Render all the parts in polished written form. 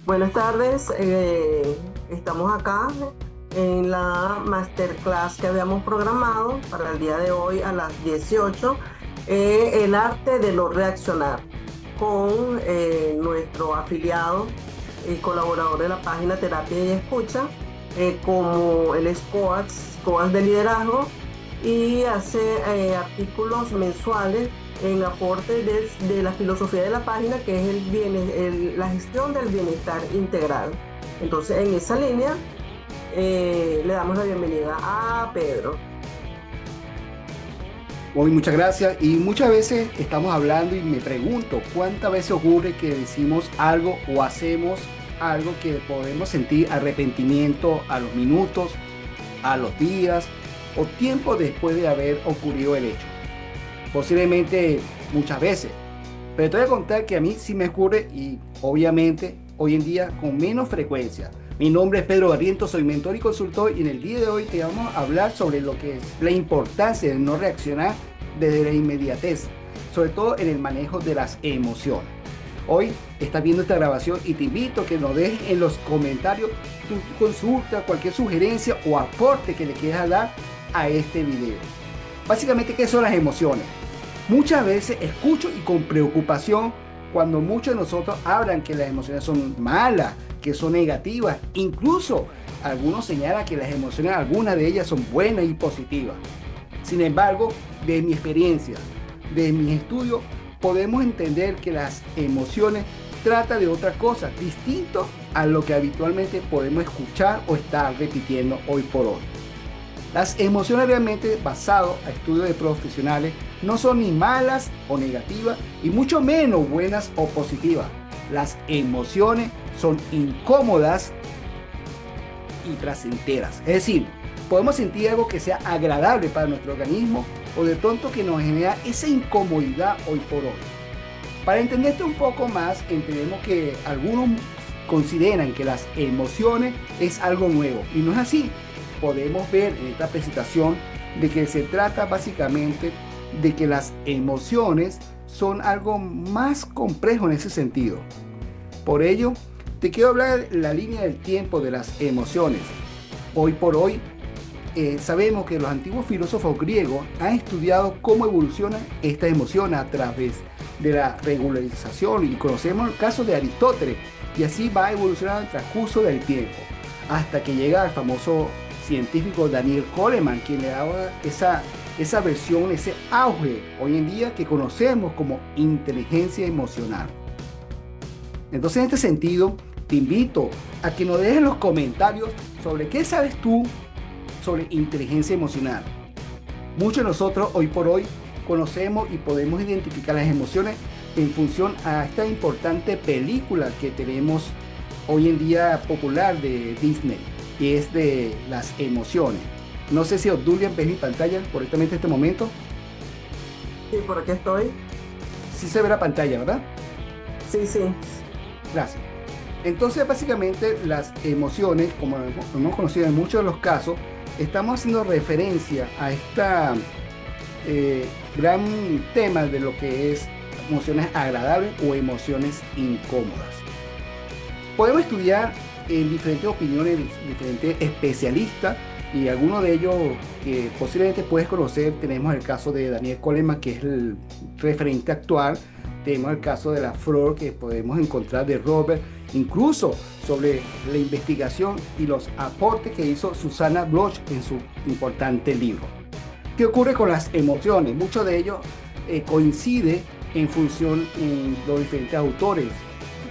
Buenas tardes, estamos acá en la masterclass que habíamos programado para el día de hoy a las 18, el arte de no reaccionar, con nuestro afiliado y colaborador de la página Terapia y Escucha, como él es coach de liderazgo y hace artículos mensuales en aporte de la filosofía de la página, que es la gestión del bienestar integral. Entonces, en esa línea, le damos la bienvenida a Pedro. Muy muchas gracias. Y muchas veces estamos hablando y me pregunto cuántas veces ocurre que decimos algo o hacemos algo que podemos sentir arrepentimiento a los minutos, a los días o tiempo después de haber ocurrido el hecho. Posiblemente muchas veces. Pero te voy a contar que a mí sí me ocurre y obviamente hoy en día con menos frecuencia. Mi nombre es Pedro Barrientos, soy mentor y consultor y en el día de hoy te vamos a hablar sobre lo que es la importancia de no reaccionar desde la inmediatez, sobre todo en el manejo de las emociones. Hoy estás viendo esta grabación y te invito a que nos dejes en los comentarios tu consulta, cualquier sugerencia o aporte que le quieras dar a este video. Básicamente, ¿qué son las emociones? Muchas veces escucho y con preocupación cuando muchos de nosotros hablan que las emociones son malas, que son negativas. Incluso algunos señalan que las emociones, algunas de ellas son buenas y positivas. Sin embargo, de mi experiencia, de mis estudios, podemos entender que las emociones tratan de otra cosa, distinto a lo que habitualmente podemos escuchar o estar repitiendo hoy por hoy. Las emociones realmente basadas a estudios de profesionales no son ni malas o negativas y mucho menos buenas o positivas. Las emociones son incómodas y placenteras. Es decir, podemos sentir algo que sea agradable para nuestro organismo o de pronto que nos genera esa incomodidad hoy por hoy. Para entenderte un poco más, entendemos que algunos consideran que las emociones es algo nuevo y no es así. Podemos ver en esta presentación de que se trata básicamente de que las emociones son algo más complejo en ese sentido. Por ello, te quiero hablar de la línea del tiempo de las emociones. Hoy por hoy, sabemos que los antiguos filósofos griegos han estudiado cómo evolucionan estas emociones a través de la regularización y conocemos el caso de Aristóteles y así va evolucionando en el transcurso del tiempo hasta que llega al famoso científico Daniel Goleman, quien le daba esa versión, ese auge hoy en día que conocemos como inteligencia emocional. Entonces, en este sentido, te invito a que nos dejes en los comentarios sobre qué sabes tú sobre inteligencia emocional. Muchos de nosotros hoy por hoy conocemos y podemos identificar las emociones en función a esta importante película que tenemos hoy en día popular de Disney, que es de las emociones. No sé si Obdulia ves mi pantalla correctamente en este momento. Sí, por aquí estoy. Sí se ve la pantalla, ¿verdad? Sí, sí. Gracias. Entonces, básicamente, las emociones, como hemos conocido en muchos de los casos, estamos haciendo referencia a esta gran tema de lo que es emociones agradables o emociones incómodas. Podemos estudiar en diferentes opiniones, diferentes especialistas, y algunos de ellos que posiblemente puedes conocer. Tenemos el caso de Daniel Goleman, que es el referente actual. Tenemos el caso de la flor que podemos encontrar de Robert, incluso sobre la investigación y los aportes que hizo Susanna Bloch en su importante libro. ¿Qué ocurre con las emociones? Muchos de ellos coincide en función en los diferentes autores.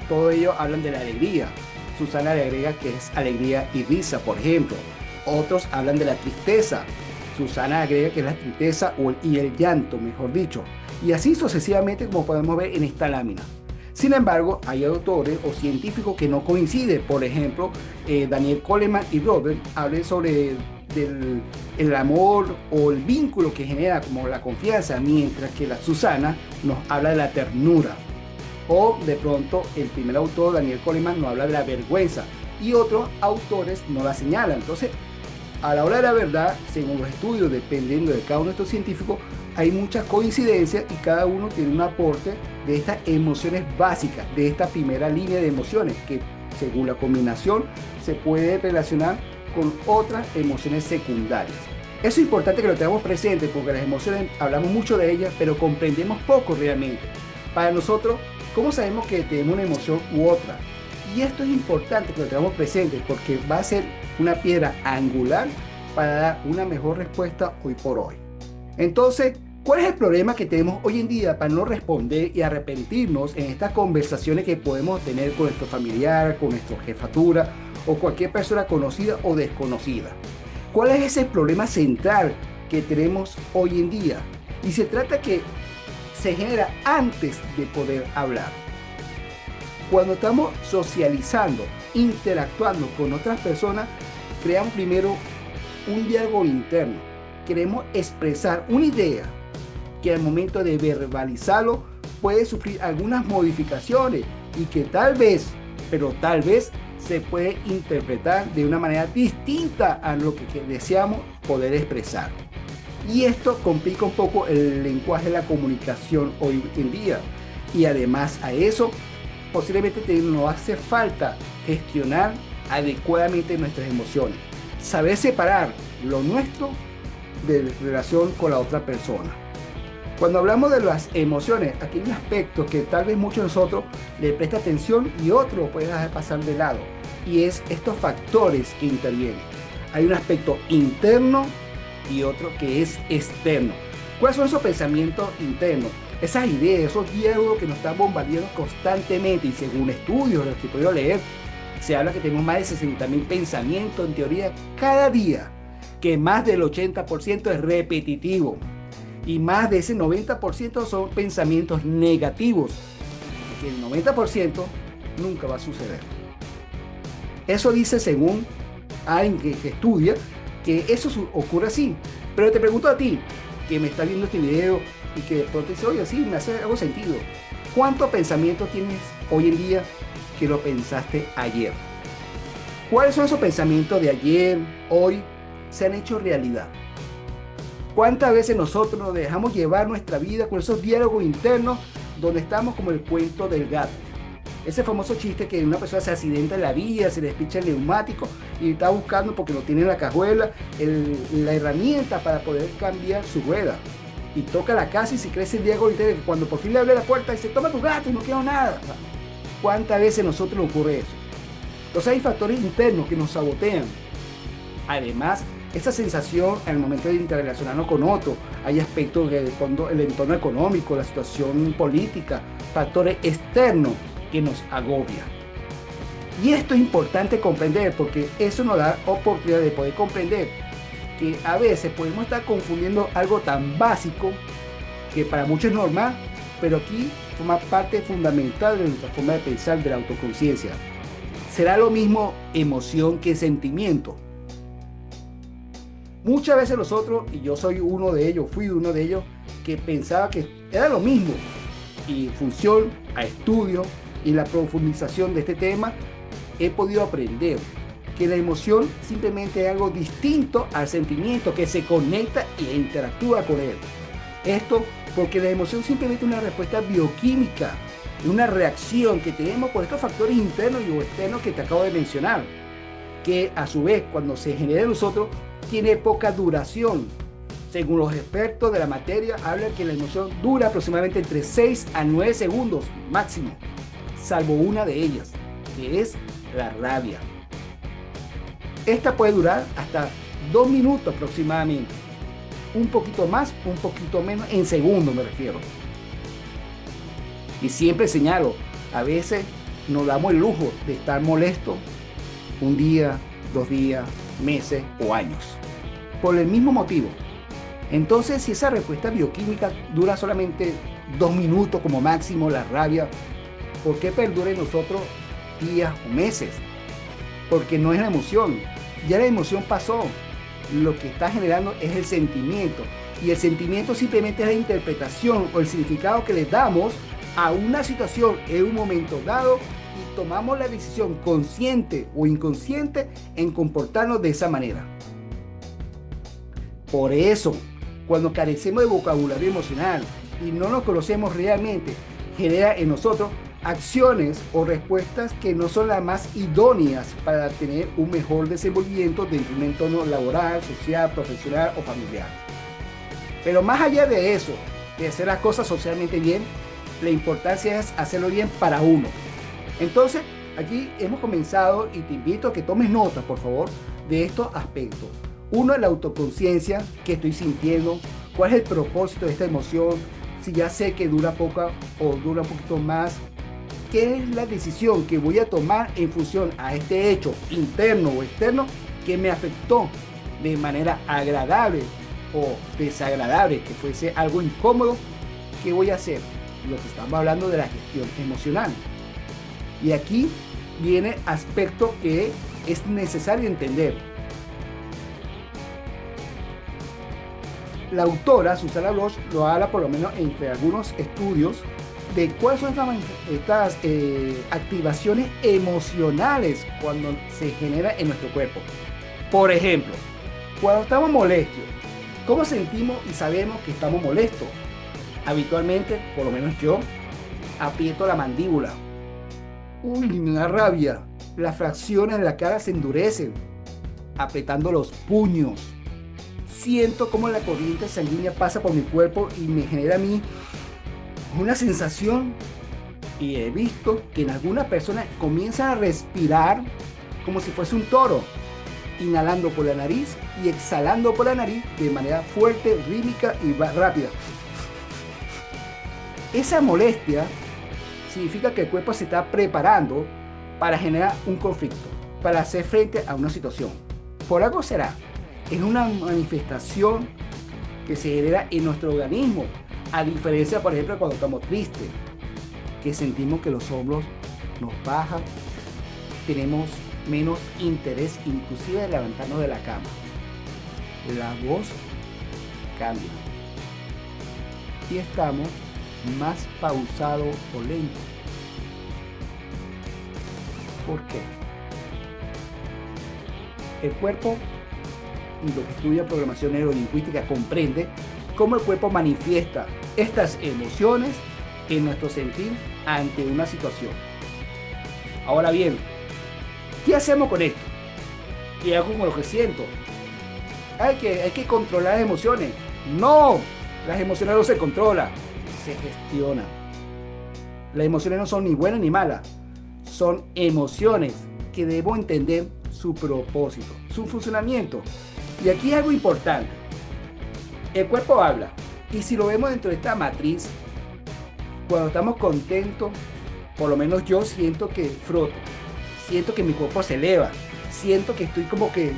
Todos ellos hablan de la alegría. Susana le agrega que es alegría y risa, por ejemplo. Otros hablan de la tristeza. Susana agrega que es la tristeza y el llanto, mejor dicho. Y así sucesivamente, como podemos ver en esta lámina. Sin embargo, hay autores o científicos que no coinciden. Por ejemplo, Daniel Goleman y Robert hablan sobre el amor o el vínculo que genera como la confianza, mientras que la Susana nos habla de la ternura. O de pronto el primer autor, Daniel Goleman, nos habla de la vergüenza y otros autores no la señalan. Entonces, a la hora de la verdad, según los estudios, dependiendo de cada uno de estos científicos, hay muchas coincidencias y cada uno tiene un aporte de estas emociones básicas, de esta primera línea de emociones que según la combinación se puede relacionar con otras emociones secundarias. Eso es importante que lo tengamos presente porque las emociones hablamos mucho de ellas, pero comprendemos poco realmente. Para nosotros, ¿cómo sabemos que tenemos una emoción u otra? Y esto es importante que lo tengamos presente porque va a ser una piedra angular para dar una mejor respuesta hoy por hoy. Entonces, ¿cuál es el problema que tenemos hoy en día para no responder y arrepentirnos en estas conversaciones que podemos tener con nuestro familiar, con nuestra jefatura o cualquier persona conocida o desconocida? ¿Cuál es ese problema central que tenemos hoy en día? Y se trata que se genera antes de poder hablar. Cuando estamos socializando, interactuando con otras personas, creamos primero un diálogo interno. Queremos expresar una idea que al momento de verbalizarlo puede sufrir algunas modificaciones y que tal vez, pero tal vez, se puede interpretar de una manera distinta a lo que deseamos poder expresar. Y esto complica un poco el lenguaje de la comunicación hoy en día. Y además a eso, posiblemente nos hace falta gestionar adecuadamente nuestras emociones. Saber separar lo nuestro de relación con la otra persona. Cuando hablamos de las emociones, aquí hay un aspecto que tal vez muchos de nosotros le presta atención y otro puede dejar pasar de lado. Y es estos factores que intervienen. Hay un aspecto interno y otro que es externo. ¿Cuáles son esos pensamientos internos? Esas ideas, esos diálogos que nos están bombardeando constantemente y según estudios los que he podido leer, se habla que tenemos más de 60.000 pensamientos en teoría cada día, que más del 80% es repetitivo y más de ese 90% son pensamientos negativos, que el 90% nunca va a suceder. Eso dice según alguien que estudia que eso ocurre así. Pero te pregunto a ti, que me está viendo este video y que de pronto dice, oye, sí, me hace algo sentido. ¿Cuántos pensamientos tienes hoy en día que lo pensaste ayer? ¿Cuáles son esos pensamientos de ayer, hoy, se han hecho realidad? ¿Cuántas veces nosotros nos dejamos llevar nuestra vida con esos diálogos internos donde estamos como el cuento del gato? Ese famoso chiste que una persona se accidenta en la vía, se le despicha el neumático y está buscando porque no tiene en la cajuela la herramienta para poder cambiar su rueda. Y toca la casa y se crece el diálogo interno que cuando por fin le abre la puerta dice, toma tu gato, no quiero nada. ¿Cuántas veces a nosotros nos ocurre eso? Entonces hay factores internos que nos sabotean. Además, esa sensación al momento de interrelacionarnos con otro, hay aspectos del el entorno económico, la situación política, factores externos que nos agobia. Y esto es importante comprender porque eso nos da oportunidad de poder comprender que a veces podemos estar confundiendo algo tan básico que para muchos es normal, pero aquí forma parte fundamental de nuestra forma de pensar, de la autoconciencia. ¿Será lo mismo emoción que sentimiento? Muchas veces nosotros, y yo soy uno de ellos, fui uno de ellos, que pensaba que era lo mismo. Y en función a estudios y la profundización de este tema, he podido aprender que la emoción simplemente es algo distinto al sentimiento que se conecta e interactúa con él. Esto porque la emoción simplemente es una respuesta bioquímica, una reacción que tenemos por estos factores internos y externos que te acabo de mencionar, que a su vez cuando se genera en nosotros tiene poca duración. Según los expertos de la materia, hablan que la emoción dura aproximadamente entre 6 a 9 segundos máximo, salvo una de ellas, que es la rabia. Esta puede durar hasta 2 minutos aproximadamente. Un poquito más, un poquito menos, en segundos me refiero. Y siempre señalo, a veces nos damos el lujo de estar molestos un día, 2 días, meses o años, por el mismo motivo. Entonces, si esa respuesta bioquímica dura solamente 2 minutos como máximo, la rabia, ¿por qué perdura en nosotros días o meses? Porque no es la emoción, ya la emoción pasó. Lo que está generando es el sentimiento, y el sentimiento simplemente es la interpretación o el significado que le damos a una situación en un momento dado y tomamos la decisión consciente o inconsciente en comportarnos de esa manera. Por eso cuando carecemos de vocabulario emocional y no nos conocemos realmente, genera en nosotros acciones o respuestas que no son las más idóneas para tener un mejor desenvolvimiento dentro de un entorno laboral, social, profesional o familiar. Pero más allá de eso, de hacer las cosas socialmente bien, la importancia es hacerlo bien para uno. Entonces, aquí hemos comenzado y te invito a que tomes nota, por favor, de estos aspectos. Uno es la autoconciencia, qué estoy sintiendo, cuál es el propósito de esta emoción, si ya sé que dura poco o dura un poquito más, qué es la decisión que voy a tomar en función a este hecho interno o externo que me afectó de manera agradable o desagradable, que fuese algo incómodo, ¿qué voy a hacer? Lo que estamos hablando de la gestión emocional. Y aquí viene aspecto que es necesario entender. La autora Susana Bloch lo habla, por lo menos entre algunos estudios, de cuáles son estas activaciones emocionales cuando se genera en nuestro cuerpo. Por ejemplo, cuando estamos molestos, ¿cómo sentimos y sabemos que estamos molestos? Habitualmente, por lo menos yo, aprieto la mandíbula. Uy, me da rabia. Las fracciones de la cara se endurecen, apretando los puños. Siento como la corriente sanguínea pasa por mi cuerpo y me genera a mí una sensación, y he visto que en algunas personas comienzan a respirar como si fuese un toro, inhalando por la nariz y exhalando por la nariz de manera fuerte, rítmica y rápida. Esa molestia significa que el cuerpo se está preparando para generar un conflicto, para hacer frente a una situación. Por algo será. Es una manifestación que se genera en nuestro organismo, a diferencia, por ejemplo, cuando estamos tristes, que sentimos que los hombros nos bajan, tenemos menos interés inclusive de levantarnos de la cama. La voz cambia y estamos más pausados o lentos. ¿Por qué? El cuerpo, y lo que estudia programación neurolingüística, comprende cómo el cuerpo manifiesta estas emociones en nuestro sentir ante una situación. Ahora bien, ¿qué hacemos con esto? ¿Qué hago con lo que siento? Hay que controlar las emociones. No, las emociones no se controlan, se gestionan. Las emociones no son ni buenas ni malas, son emociones que debo entender su propósito, su funcionamiento. Y aquí hay algo importante. El cuerpo habla, y si lo vemos dentro de esta matriz, cuando estamos contentos, por lo menos yo siento que froto, siento que mi cuerpo se eleva, siento que estoy como que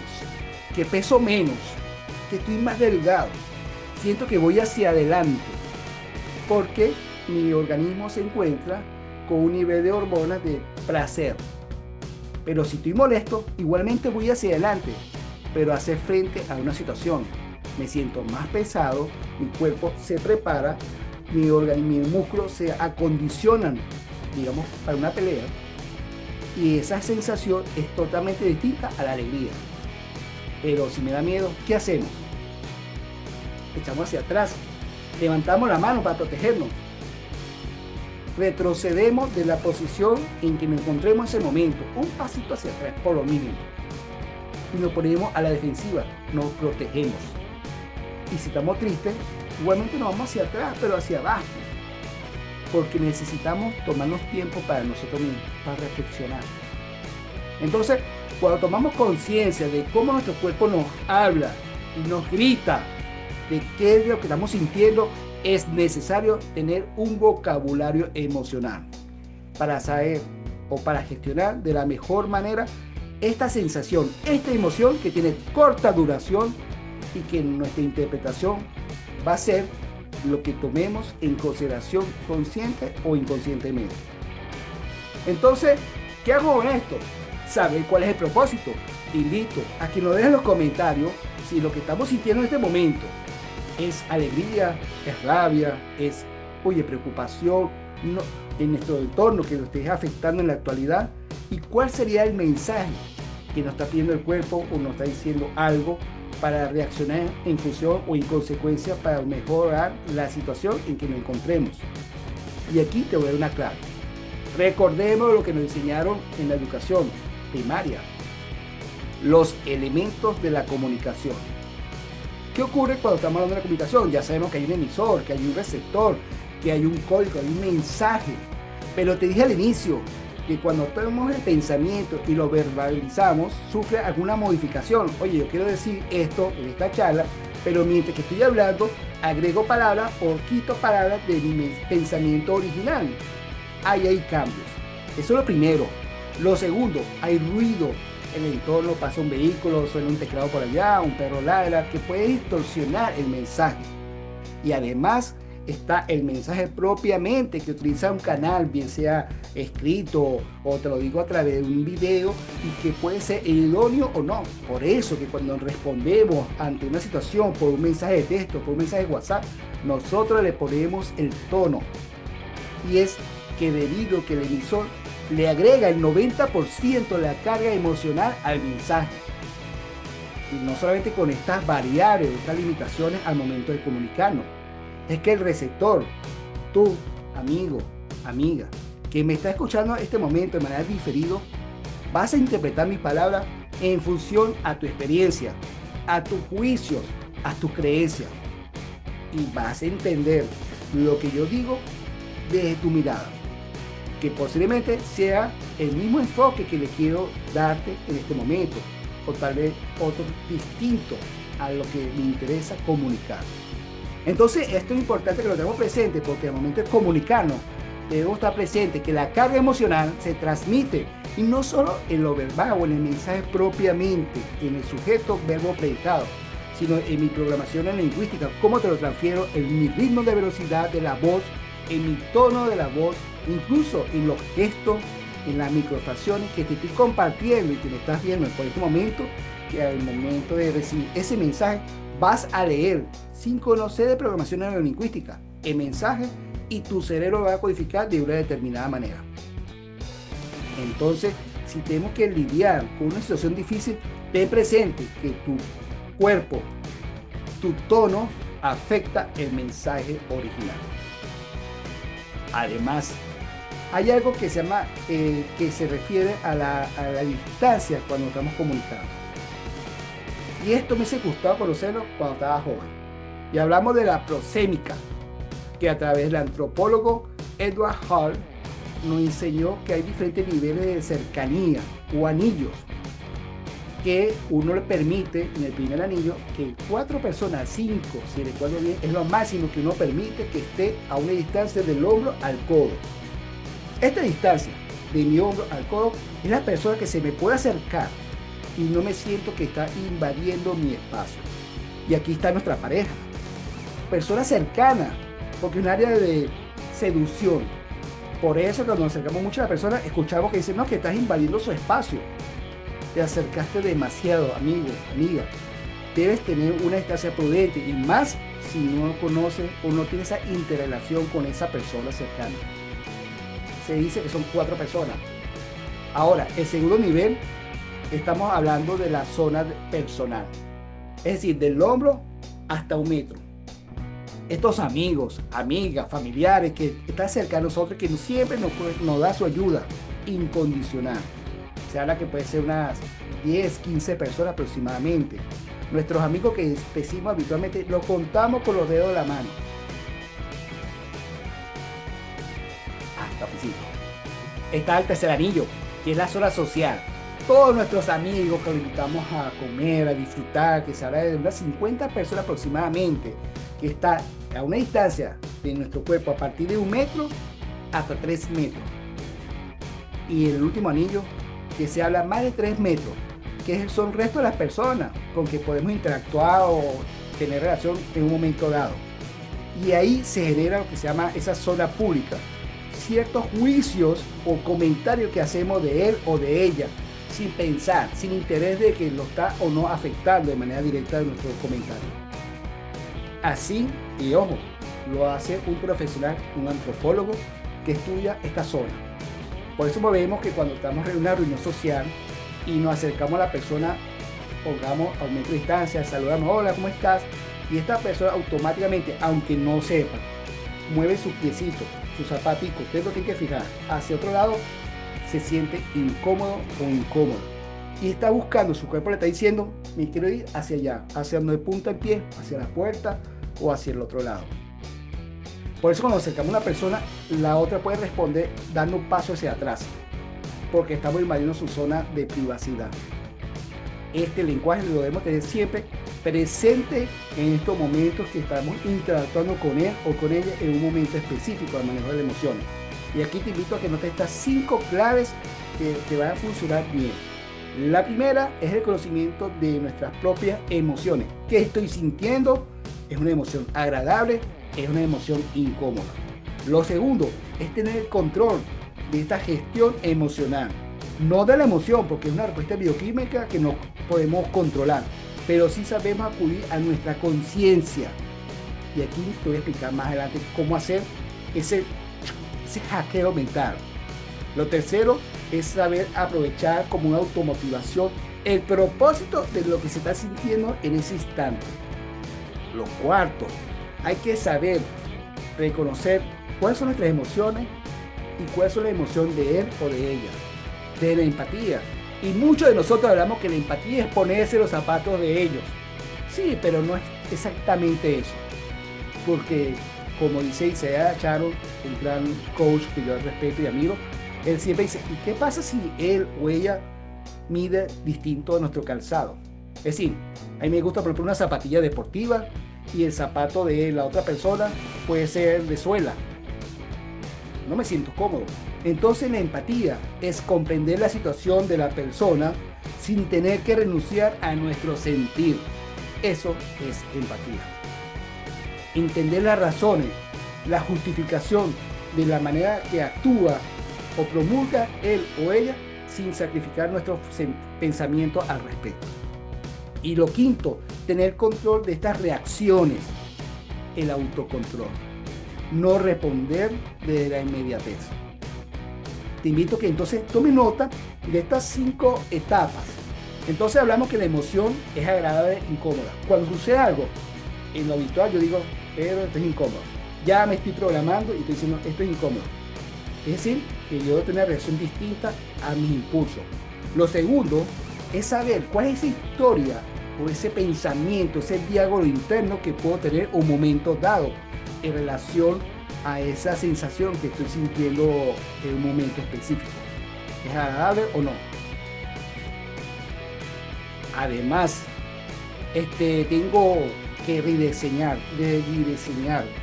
peso menos, que estoy más delgado, siento que voy hacia adelante, porque mi organismo se encuentra con un nivel de hormonas de placer. Pero si estoy molesto, igualmente voy hacia adelante, pero a hacer frente a una situación. Me siento más pesado, mi cuerpo se prepara, mi organismo, mis músculos se acondicionan, digamos, para una pelea, y esa sensación es totalmente distinta a la alegría. Pero si me da miedo, ¿qué hacemos? Echamos hacia atrás, levantamos la mano para protegernos, retrocedemos de la posición en que nos encontremos en ese momento, un pasito hacia atrás por lo mínimo, y nos ponemos a la defensiva, nos protegemos. Y si estamos tristes, igualmente nos vamos hacia atrás, pero hacia abajo, porque necesitamos tomarnos tiempo para nosotros mismos, para reflexionar. Entonces, cuando tomamos conciencia de cómo nuestro cuerpo nos habla y nos grita de qué es lo que estamos sintiendo, es necesario tener un vocabulario emocional para saber o para gestionar de la mejor manera esta sensación, esta emoción que tiene corta duración y que en nuestra interpretación va a ser lo que tomemos en consideración consciente o inconscientemente. Entonces, ¿qué hago con esto? Saber cuál es el propósito. Te invito a que nos dejen en los comentarios si lo que estamos sintiendo en este momento es alegría, es rabia, es preocupación en nuestro entorno que nos esté afectando en la actualidad, y cuál sería el mensaje que nos está pidiendo el cuerpo o nos está diciendo algo para reaccionar en función o en consecuencia para mejorar la situación en que nos encontremos. Y aquí te voy a dar una clave. Recordemos lo que nos enseñaron en la educación primaria. Los elementos de la comunicación. ¿Qué ocurre cuando estamos hablando de la comunicación? Ya sabemos que hay un emisor, que hay un receptor, que hay un código, hay un mensaje. Pero te dije al inicio que cuando tenemos el pensamiento y lo verbalizamos, sufre alguna modificación. Oye, yo quiero decir esto en esta charla, pero mientras que estoy hablando, agrego palabras o quito palabras de mi pensamiento original. Ahí hay cambios. Eso es lo primero. Lo segundo, hay ruido. En el entorno pasa un vehículo, suena un teclado por allá, un perro ladra, que puede distorsionar el mensaje. Y además está el mensaje propiamente, que utiliza un canal, bien sea escrito o te lo digo a través de un video, y que puede ser idóneo o no. Por eso que cuando respondemos ante una situación por un mensaje de texto, por un mensaje de WhatsApp, nosotros le ponemos el tono. Y es que debido a que el emisor le agrega el 90% de la carga emocional al mensaje. Y no solamente con estas variables, estas limitaciones al momento de comunicarnos. Es que el receptor, tú, amigo, amiga, que me está escuchando en este momento de manera diferido, vas a interpretar mis palabras en función a tu experiencia, a tus juicios, a tus creencias. Y vas a entender lo que yo digo desde tu mirada, que posiblemente sea el mismo enfoque que le quiero darte en este momento, o tal vez otro distinto a lo que me interesa comunicar. Entonces esto es importante que lo tengamos presente, porque al momento de comunicarnos debemos estar presente que la carga emocional se transmite, y no solo en lo verbal o en el mensaje propiamente, en el sujeto verbo predicado, sino en mi programación lingüística, cómo te lo transfiero en mi ritmo de velocidad de la voz, en mi tono de la voz, incluso en los gestos, en las microestaciones que te estoy compartiendo y que me estás viendo por este momento, que al momento de recibir ese mensaje vas a leer sin conocer de programación neurolingüística el mensaje, y tu cerebro va a codificar de una determinada manera. Entonces, si tenemos que lidiar con una situación difícil, ten presente que tu cuerpo, tu tono afecta el mensaje original. Además, hay algo que se llama, que se refiere a la distancia cuando estamos comunicando. Y esto me hubiese gustado conocerlo cuando estaba joven. Y hablamos de la proxémica, que a través del antropólogo Edward Hall nos enseñó que hay diferentes niveles de cercanía o anillos, que uno le permite en el primer anillo que 4 personas, 5, si recuerdo bien, es lo máximo que uno permite que esté a una distancia del hombro al codo. Esta distancia de mi hombro al codo es la persona que se me puede acercar y no me siento que está invadiendo mi espacio. Y aquí está nuestra pareja, persona cercana, porque es un área de seducción. Por eso cuando nos acercamos mucho a la persona, escuchamos que dicen, no, que estás invadiendo su espacio. Te acercaste demasiado, amigo, amiga. Debes tener una distancia prudente, y más si no conoces o no tienes esa interrelación con esa persona cercana. Se dice que son 4 personas. Ahora, el segundo nivel, estamos hablando de la zona personal. Es decir, del hombro hasta 1 metro. Estos amigos, amigas, familiares que están cerca de nosotros, que siempre nos da su ayuda incondicional. Se habla que puede ser unas 10, 15 personas aproximadamente. Nuestros amigos que decimos habitualmente, los contamos con los dedos de la mano. Hasta oficina. Está el tercer anillo, que es la zona social. Todos nuestros amigos que los invitamos a comer, a disfrutar, que se habla de unas 50 personas aproximadamente, que está a una distancia de nuestro cuerpo a partir de 1 metro hasta 3 metros. Y el último anillo, que se habla más de 3 metros, que son el resto de las personas con que podemos interactuar o tener relación en un momento dado. Y ahí se genera lo que se llama esa zona pública, ciertos juicios o comentarios que hacemos de él o de ella, sin pensar, sin interés de que lo está o no afectando de manera directa de nuestro comentario. Así, y ojo, lo hace un profesional, un antropólogo que estudia esta zona. Por eso vemos que cuando estamos en una reunión social y nos acercamos a la persona pongamos a un metro de distancia, saludamos, hola, ¿cómo estás? Y esta persona automáticamente, aunque no sepa, mueve su piecito, su zapatico, usted lo tiene que fijar hacia otro lado, se siente incómodo o incómodo. Y está buscando, su cuerpo le está diciendo, me quiero ir hacia allá, hacia donde punta el pie, hacia la puerta o hacia el otro lado. Por eso cuando acercamos a una persona, la otra puede responder dando un paso hacia atrás, porque estamos invadiendo su zona de privacidad. Este lenguaje lo debemos tener siempre presente en estos momentos que estamos interactuando con él o con ella en un momento específico del manejo de emociones. Y aquí te invito a que notes estas 5 claves que te van a funcionar bien. La primera es el conocimiento de nuestras propias emociones. ¿Qué estoy sintiendo? ¿Es una emoción agradable? ¿Es una emoción incómoda? Lo segundo es tener el control de esta gestión emocional. No de la emoción, porque es una respuesta bioquímica que no podemos controlar, pero sí sabemos acudir a nuestra conciencia. Y aquí te voy a explicar más adelante cómo hacer ese hackeo mental. Lo tercero es saber aprovechar como una automotivación el propósito de lo que se está sintiendo en ese instante. Lo cuarto, hay que saber reconocer cuáles son nuestras emociones y cuáles son las emociones de él o de ella. De la empatía. Y muchos de nosotros hablamos que la empatía es ponerse los zapatos de ellos. Sí, pero no es exactamente eso. Porque, como dice Isaiah Sharon, un gran coach que yo respeto y admiro, él siempre dice, ¿y qué pasa si él o ella mide distinto a nuestro calzado? Es decir, a mí me gusta por ejemplo una zapatilla deportiva y el zapato de la otra persona puede ser de suela. No me siento cómodo. Entonces la empatía es comprender la situación de la persona sin tener que renunciar a nuestro sentir. Eso es empatía. Entender las razones, la justificación de la manera que actúa o promulga él o ella sin sacrificar nuestros pensamientos al respecto. Y lo quinto, tener control de estas reacciones, el autocontrol. No responder de la inmediatez. Te invito a que entonces tome nota de estas 5 etapas. Entonces hablamos que la emoción es agradable e incómoda. Cuando sucede algo, en lo habitual yo digo, pero esto es incómodo. Ya me estoy programando y estoy diciendo, esto es incómodo. Es decir, que yo debo tener una reacción distinta a mis impulsos. Lo segundo es saber cuál es esa historia o ese pensamiento, ese diálogo interno que puedo tener un momento dado en relación a esa sensación que estoy sintiendo en un momento específico. ¿Es agradable o no? Además, tengo que rediseñar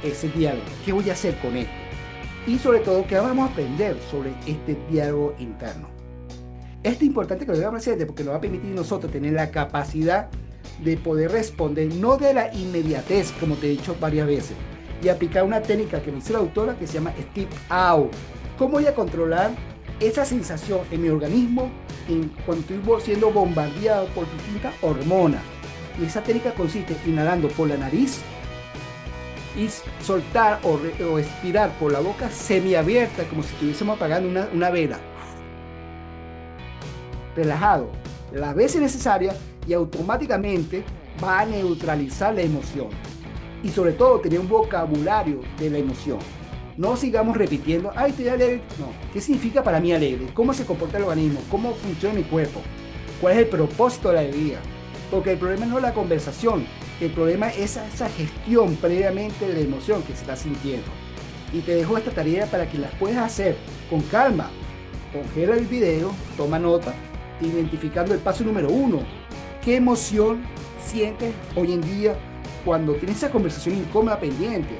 ese diálogo. ¿Qué voy a hacer con esto? Y sobre todo, ¿qué vamos a aprender sobre este diálogo interno? Esto es importante que lo digamos presente porque nos va a permitir a nosotros tener la capacidad de poder responder, no de la inmediatez, como te he dicho varias veces, y aplicar una técnica que me hizo la autora que se llama Step Out. ¿Cómo voy a controlar esa sensación en mi organismo cuando estoy siendo bombardeado por distintas hormonas? Y esa técnica consiste en inhalando por la nariz y soltar o expirar por la boca semiabierta, como si estuviésemos apagando una vela. Relajado, las veces necesarias, y automáticamente va a neutralizar la emoción. Y sobre todo tener un vocabulario de la emoción. No sigamos repitiendo, ay, estoy alegre. No, ¿qué significa para mí alegre? ¿Cómo se comporta el organismo? ¿Cómo funciona mi cuerpo? ¿Cuál es el propósito de la alegría? Porque el problema no es la conversación, el problema es esa gestión previamente de la emoción que se está sintiendo. Y te dejo esta tarea para que las puedas hacer con calma. Congela el video, toma nota, identificando el paso número 1. ¿Qué emoción sientes hoy en día cuando tienes esa conversación incómoda pendiente?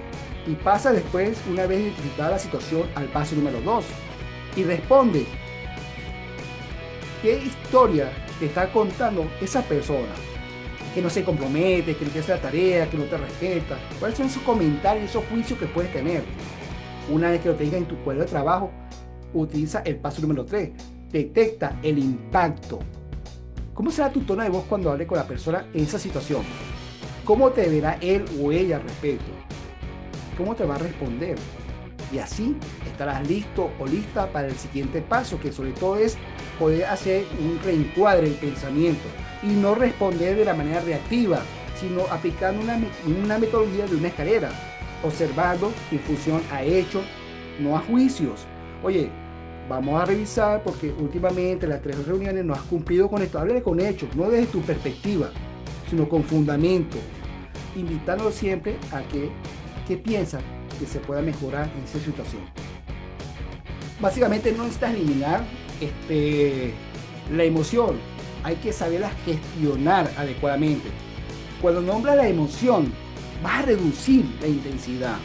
Y pasa después, una vez identificada la situación, al paso número 2. Y responde, ¿qué historia te está contando esa persona? Que no se compromete, que no quiere hacer la tarea, que no te respeta. ¿Cuáles son esos comentarios, esos juicios que puedes tener? Una vez que lo tengas en tu cuadro de trabajo, utiliza el paso número 3. Detecta el impacto. ¿Cómo será tu tono de voz cuando hable con la persona en esa situación? ¿Cómo te verá él o ella al respecto? ¿Cómo te va a responder? Y así estarás listo o lista para el siguiente paso, que sobre todo es poder hacer un reencuadre del pensamiento. y no responder de la manera reactiva, sino aplicando una metodología de una escalera, observando en función a hechos, no a juicios. Oye, vamos a revisar porque últimamente las 3 reuniones no has cumplido con esto. Háblale con hechos, no desde tu perspectiva, sino con fundamento, invitándolo siempre a que piensa que se pueda mejorar en esa situación. Básicamente no necesitas eliminar la emoción, hay que saberla gestionar adecuadamente. Cuando nombras la emoción, vas a reducir la intensidad.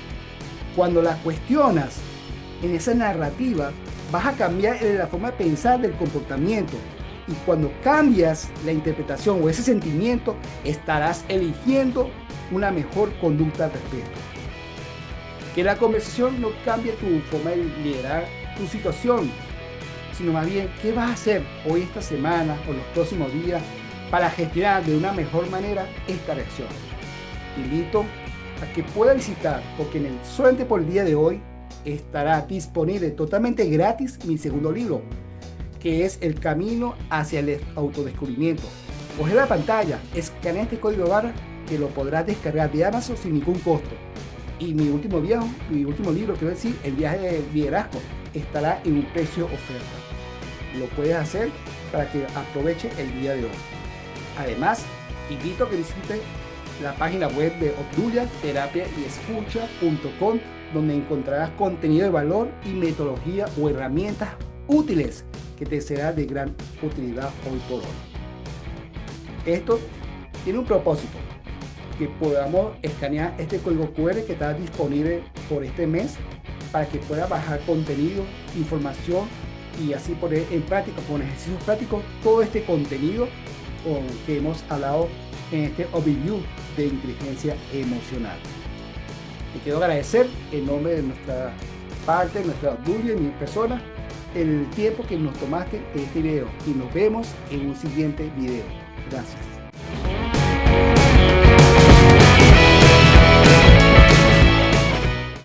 Cuando la cuestionas en esa narrativa, vas a cambiar la forma de pensar del comportamiento. Y cuando cambias la interpretación o ese sentimiento, estarás eligiendo una mejor conducta al respecto. Que la conversación no cambie tu forma de liderar tu situación, sino más bien qué vas a hacer hoy, esta semana o los próximos días para gestionar de una mejor manera esta reacción. Te invito a que pueda visitar, porque solamente por el día de hoy estará disponible totalmente gratis mi segundo libro, que es El Camino hacia el Autodescubrimiento. Coge la pantalla, escanea este código de barra que lo podrás descargar de Amazon sin ningún costo. Y mi último libro, quiero decir, El Viaje del Liderazgo, estará en un precio oferta. Lo puedes hacer para que aproveche el día de hoy. Además, invito a que visites la página web de Obdulia, terapiayescucha.com, donde encontrarás contenido de valor y metodología o herramientas útiles que te será de gran utilidad hoy por hoy. Esto tiene un propósito, que podamos escanear este código QR que está disponible por este mes para que puedas bajar contenido, información y así poner en práctica, con ejercicios prácticos, todo este contenido que hemos hablado en este overview de inteligencia emocional. Te quiero agradecer en nombre de nuestra parte, nuestra Obdulia y mi persona, el tiempo que nos tomaste en este video y nos vemos en un siguiente video. Gracias.